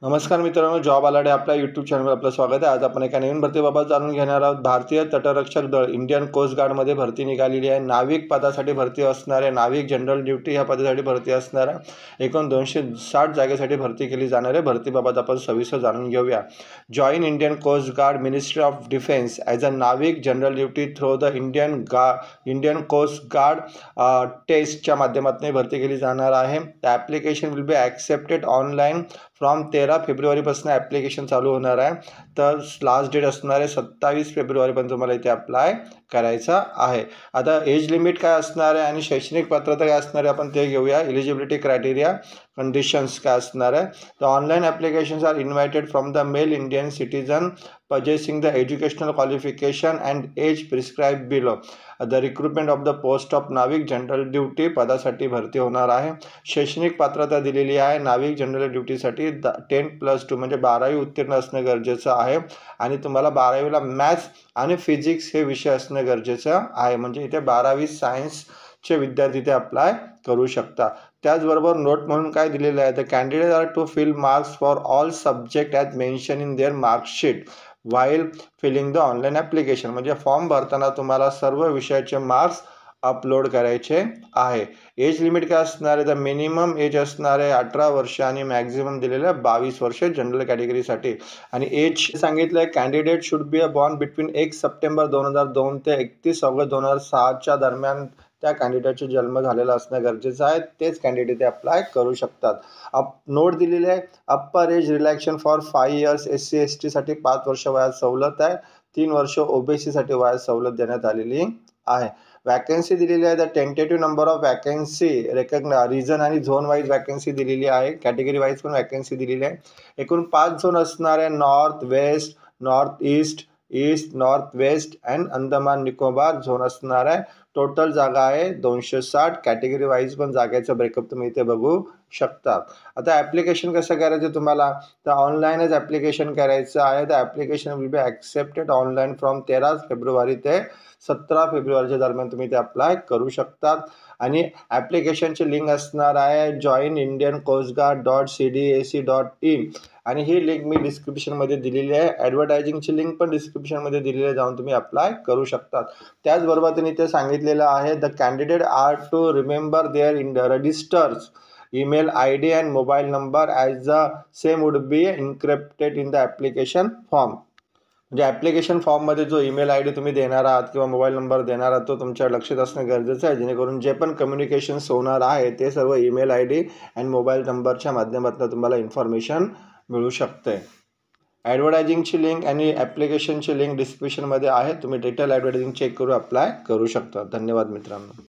नमस्कार मित्रांनो, जॉब आलाडे आपल्या यूट्यूब चॅनलवर आपलं स्वागत आहे। आज आपण एका नवीन भरतीबाबत जाणून घेणार आहोत। भारतीय तटरक्षक दल इंडियन कोस्ट गार्डमध्ये भरती निघालेली आहे। नाविक पदासाठी भरती असणार आहे। नाविक जनरल ड्युटी ह्या पदासाठी भरती असणार आहे। एकूण 260 जागेसाठी भरती केली जाणार आहे। भरतीबाबत आपण सविस्तर जाणून घेऊया। Join Indian Coast Guard Ministry of Defence as a Navik general duty through the Indian Coast Guard टेस्टच्या माध्यमातून भरती केली जाणार आहे। The application will be accepted online from 13 फेब्रुवारीपासून ॲप्लिकेशन चालू होणार आहे। तर लास्ट डेट असणार आहे 27 फेब्रुवारीपर्यंत तुम्हाला इथे अप्लाय करायचा आहे। आता एज लिमिट काय असणार आहे आणि शैक्षणिक पात्रता काय असणार आहे आपण ते घेऊया। एलिजिबिलिटी क्रायटेरिया कंडिशन्स काय असणार आहे। The online applications are invited from the male Indian citizen possessing the educational qualification and age prescribed below. The recruitment of the post of नाविक जनरल ड्युटी पदासाठी भरती होणार आहे। शैक्षणिक पात्रता दिलेली आहे। नाविक जनरल ड्युटीसाठी 10+2 म्हणजे 12वी उत्तीर्ण असणं गरजेचं आहे आणि तुम्हाला 12वीला मॅथ्स आणि फिजिक्स हे विषय असणं गरजेचं आहे। म्हणजे इथे 12वी सायन्सचे विद्यार्थी इथे अप्लाय करू शकता। त्याचबरोबर नोट म्हणून काय दिलेलं आहे, the candidate are to fill marks for all subject as mention in their marksheet while filling the online application. म्हणजे फॉर्म भरताना तुम्हाला सर्व विषयाचे मार्क्स अपलोड करायचे आहे। एज लिमिट काय असणार आहे, द मिनिमम एज असणार आहे 18 वर्ष आणि मॅक्झिमम दिलेलं आहे 22 वर्ष जनरल कॅटेगरीसाठी। आणि एज सांगितलं आहे, candidate should be a born between 1 September 2002 ते 31 ऑगस्ट 2006च्या दरम्यान त्या कॅन्डिडेटचा जन्म झालेला असणं गरजेचं आहे। तेच कॅन्डिडेट ते अप्लाय करू शकतात। नोट दिलेली आहे, upper age relaxation for 5 years SC ST साठी 5 वर्ष वयात सवलत आहे। 3 वर्ष OBC साठी वयात सवलत देण्यात आलेली आहे। वॅकन्सी दिलेली आहे, the tentative number of vacancy region आणि झोन वाईज वॅकन्सी दिलेली आहे। कॅटेगरी वाईज पण वॅकन्सी दिलेली आहे। एकूण 5 झोन असणार आहे, north west, north east, east north west and Andaman Nicobar zone असणार आहे। टोटल जागा आहे 260। कॅटेगरी वाईज पण जागेचं ब्रेकअप तुम्ही इथे बघू शकता। आता ॲप्लिकेशन कसं करायचं तुम्हाला, तर ऑनलाईनच ॲप्लिकेशन करायचं आहे। The application will be accepted online from 13 February ते 17 फेब्रुवारीच्या दरम्यान तुम्ही ते अप्लाय करू शकतात। आणि ॲप्लिकेशनची लिंक असणार आहे joinindiancoastguard.cdac.in आणि ही लिंक मी डिस्क्रिप्शनमध्ये दिलेली आहे। ॲडव्हर्टायझिंगची लिंक पण डिस्क्रिप्शनमध्ये दिलेली आहे, जाऊन तुम्ही अप्लाय करू शकतात। त्याचबरोबर त्यांनी इथे सांगितलेलं आहे, the candidate are to remember their in registers email ID and mobile number as the same would be encrypted in the application form. म्हणजे ॲप्लिकेशन फॉर्ममध्ये जो ईमेल ID तुम्ही देणार आहात किंवा मोबाईल नंबर देणार आहात तो तुमच्या लक्षात असणं गरजेचं आहे, जेणेकरून जे पण कम्युनिकेशन्स होणार आहे ते सर्व ईमेल ID आणि मोबाईल नंबरच्या माध्यमातून तुम्हाला इन्फॉर्मेशन मिळू शकते। ॲडव्हर्टायझिंगची लिंक आणि ॲप्लिकेशनची लिंक डिस्क्रिप्शनमध्ये आहे। तुम्ही डिटेल ॲडव्हर्टायझिंग चेक करून अप्लाय करू शकता। धन्यवाद मित्रांनो।